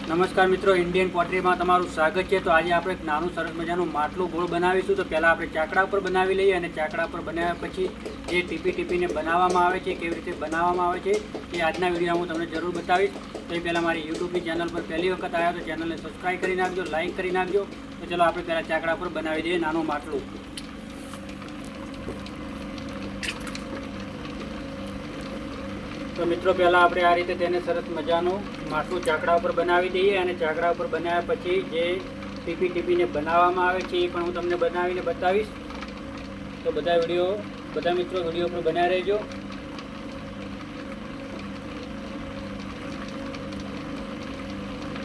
નમસ્કાર મિત્રો, ઇન્ડિયન પોટરીમાં તમારું સ્વાગત છે। તો આજે આપણે એક નાનું સરસ મજાનું માટલું ગોળ બનાવીશું। તો પહેલાં આપણે ચાકડા ઉપર બનાવી લઈએ અને ચાકડા ઉપર બનાવ્યા પછી જે ટીપીને બનાવવામાં આવે છે, કેવી રીતે બનાવવામાં આવે છે એ આજના વિડીયોમાં હું તમને જરૂર બતાવીશ। તો એ પહેલાં મારી યુટ્યુબની ચેનલ પર પહેલી વખત આવ્યા તો ચેનલને સબસ્ક્રાઈબ કરી નાખજો, લાઇક કરી નાખજો। તો ચલો આપણે પહેલાં ચાકડા ઉપર બનાવી દઈએ નાનું માટલું। તો મિત્રો પહેલાં આપણે આ રીતે તેને સરસ મજાનું માટલું ચાકડા ઉપર બનાવી દઈએ અને ચાકડા ઉપર બનાવ્યા પછી જે ટીપીને બનાવવામાં આવે છે એ પણ હું તમને બનાવીને બતાવીશ। તો બધા મિત્રો વિડીયો પર બનાવી રહેજો।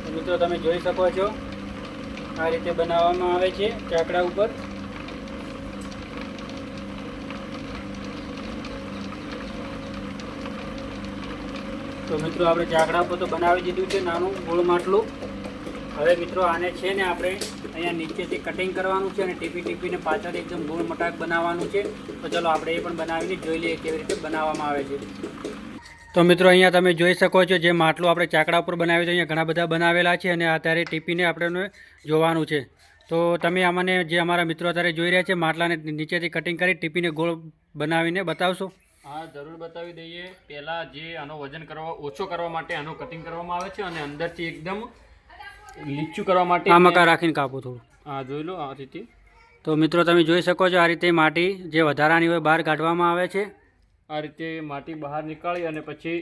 તો મિત્રો તમે જોઈ શકો છો આ રીતે બનાવવામાં આવે છે ચાકડા ઉપર। તો મિત્રો આપણે ચાકડા પર તો બનાવી દીધું છે નાનું ગોળ માટલું। હવે મિત્રો આને છે ને આપણે અહીંયા નીચેથી કટિંગ કરવાનું છે અને ટીપીને પાછળ એકદમ ગોળ મટાક બનાવવાનું છે। તો ચલો આપણે એ પણ બનાવીને જોઈ લઈએ કેવી રીતે બનાવવામાં આવે છે। તો મિત્રો અહીંયા તમે જોઈ શકો છો જે માટલું આપણે ચાકડા ઉપર બનાવ્યું છે, અહીંયા ઘણા બધા બનાવેલા છે અને અત્યારે ટીપીને આપણે જોવાનું છે। તો તમે અમને જે અમારા મિત્રો અત્યારે જોઈ રહ્યા છે માટલાને નીચેથી કટિંગ કરી ટીપીને ગોળ બનાવીને બતાવશો? હા, જરૂર બતાવી દઈએ। પહેલાં જે આનો વજન ઓછો કરવા માટે આનો કટિંગ કરવામાં આવે છે અને અંદરથી એકદમ લીચું કરવા માટે આમકા રાખીને કાપો થોડું। હા, જોઈ લો આ રીતે। તો મિત્રો તમે જોઈ શકો છો આ રીતે માટી જે વધારાની હોય બહાર કાઢવામાં આવે છે। આ રીતે માટી બહાર નીકાળી અને પછી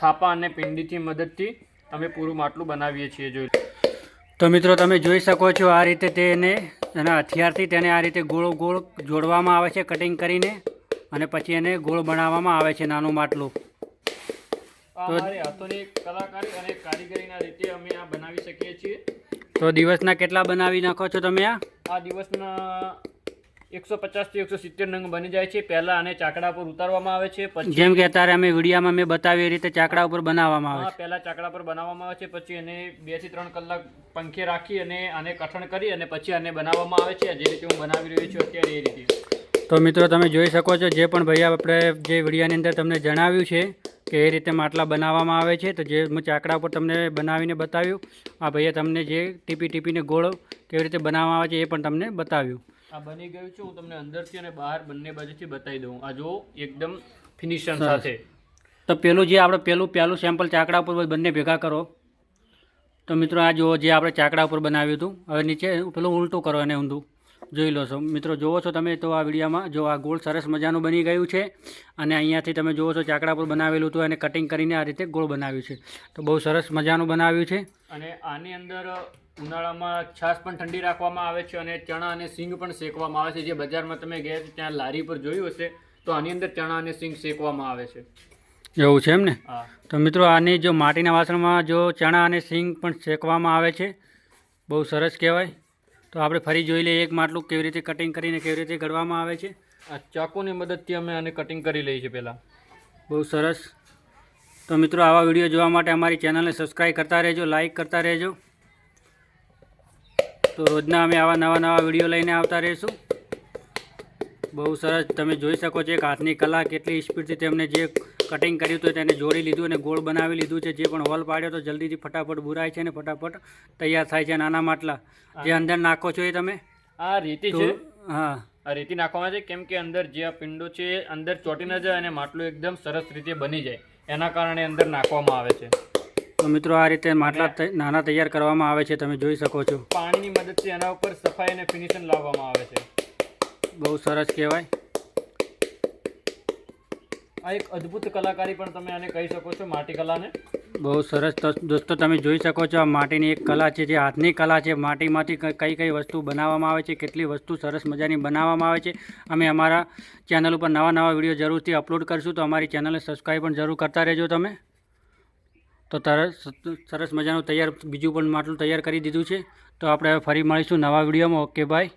થાપા અને પિંડીથી મદદથી અમે પૂરું માટલું બનાવીએ છીએ। જોઈ લો। તો મિત્રો તમે જોઈ શકો છો આ રીતે તેને એના હથિયારથી તેને આ રીતે ગોળ જોડવામાં આવે છે કટિંગ કરીને અને પછી એને ગોળ બનાવવામાં આવે છે નાનું માટલું। અમારી હાથોની કલાકારી અને કારીગરીના રીતે અમે આ બનાવી શકીએ છીએ। તો દિવસના કેટલા બનાવી નાખો છો તમે? આ દિવસના 150 થી 170 નંગ બની જાય છે। પહેલાં આને ચાકડા પર ઉતારવામાં આવે છે, પછી જેમ કે અત્યારે અમે વિડીયોમાં મેં બતાવી એ રીતે ચાકડા ઉપર બનાવવામાં આવે છે। પહેલાં ચાકડા પર બનાવવામાં આવે છે, પછી એને 2 થી 3 કલાક પંખે રાખી અને આને કઠણ કરી અને પછી આને બનાવવામાં આવે છે જે રીતે હું બનાવી રહ્યો છું અત્યારે એ રીતે। તો મિત્રો તમે જોઈ શકો છો જે પણ ભૈયા આપણે જે વિડીયોની અંદર તમને જણાવ્યું છે કે એ રીતે માટલા બનાવવામાં આવે છે। તો જે હું ચાકડા ઉપર તમને બનાવીને બતાવ્યું, આ ભૈયા તમને જે ટીપીને ગોળ કેવી રીતે બનાવવામાં આવે છે એ પણ તમને બતાવ્યું। આ બની ગયું છે, હું તમને અંદરથી અને બહાર બંને બાજુથી બતાવી દઉં। આ જો એકદમ ફિનિશિંગ સાથે। તો પેલું જે આપણે પહેલું સેમ્પલ ચાકડા ઉપર બંને ભેગા કરો। તો મિત્રો આ જુઓ જે આપણે ચાકડા ઉપર બનાવ્યું હતું, હવે નીચે પેલું ઉલટું કરો અને ઊંધું જોઈ લો છો। મિત્રો જુઓ છો તમે તો આ વિડીયોમાં જો આ ગોળ સરસ મજાનું બની ગયું છે અને અહીંયાથી તમે જુઓ છો ચાકડા પર બનાવેલું હતું અને કટિંગ કરીને આ રીતે ગોળ બનાવ્યું છે। તો બહુ સરસ મજાનું બનાવ્યું છે। અને આની અંદર ઉનાળામાં છાશ પણ ઠંડી રાખવામાં આવે છે અને ચણા અને સિંગ પણ શેકવામાં આવે છે। જે બજારમાં તમે ગયા ત્યાં લારી પર જોયું હશે તો આની અંદર ચણા અને સિંગ શેકવામાં આવે છે। એવું છે એમ ને? હા। તો મિત્રો આની જો માટીના વાસણમાં જો ચણા અને સિંગ પણ શેકવામાં આવે છે, બહુ સરસ કહેવાય। તો આપણે ફરી જોઈ લઈએ એક માટલું કેવી રીતે કટિંગ કરીને કેવી રીતે ઘડવામાં આવે છે। આ ચાકુની મદદથી અમે આને કટિંગ કરી લઈએ છીએ પહેલાં। બહુ સરસ। તો મિત્રો આવા વિડીયો જોવા માટે અમારી ચેનલને સબસ્ક્રાઈબ કરતા રહેજો, લાઇક કરતા રહેજો। તો રોજના અમે આવા નવા વિડીયો લઈને આવતા રહીશું। બહુ સરસ તમે જોઈ શકો છો એક હાથની કલા કેટલી સ્પીડથી તેમને જે કટિંગ કર્યું હતું તેને જોડી લીધું અને ગોળ બનાવી લીધું છે। જે પણ હોલ પાડ્યો તો જલ્દીથી ફટાફટ બુરાય છે અને ફટાફટ તૈયાર થાય છે। નાના માટલા જે અંદર નાખો છો એ તમે? આ રીતિ છે। હા, આ રીતિ નાખવામાં છે કેમ કે અંદર જે આ પિંડો છે અંદર ચોંટી ન જાય અને માટલું એકદમ સરસ રીતે બની જાય એના કારણે અંદર નાખવામાં આવે છે। તો મિત્રો આ રીતે માટલા નાના તૈયાર કરવામાં આવે છે, તમે જોઈ શકો છો। પાણીની મદદથી એના ઉપર સફાઈ અને ફિનિશિંગ લાવવામાં આવે છે। બહુ સરસ કહેવાય। આ એક અદ્ભુત કલાકારી પણ તમે આને કહી શકો છો, માટી કલાને। બહુ સરસ। તો દોસ્તો તમે જોઈ શકો છો આ માટીની એક કલા છે, જે હાથની કલા છે। માટીમાંથી કઈ વસ્તુ બનાવવામાં આવે છે, કેટલી વસ્તુ સરસ મજાની બનાવવામાં આવે છે। અમે અમારા ચેનલ ઉપર નવા વિડીયો જરૂરથી અપલોડ કરીશું, તો અમારી ચેનલને સબસ્ક્રાઈબ પણ જરૂર કરતા રહેજો તમે। તો સરસ મજાનું બીજું પણ માટલું તૈયાર કરી દીધું છે। તો આપણે હવે ફરી મળીશું નવા વિડીયોમાં। Okay bye.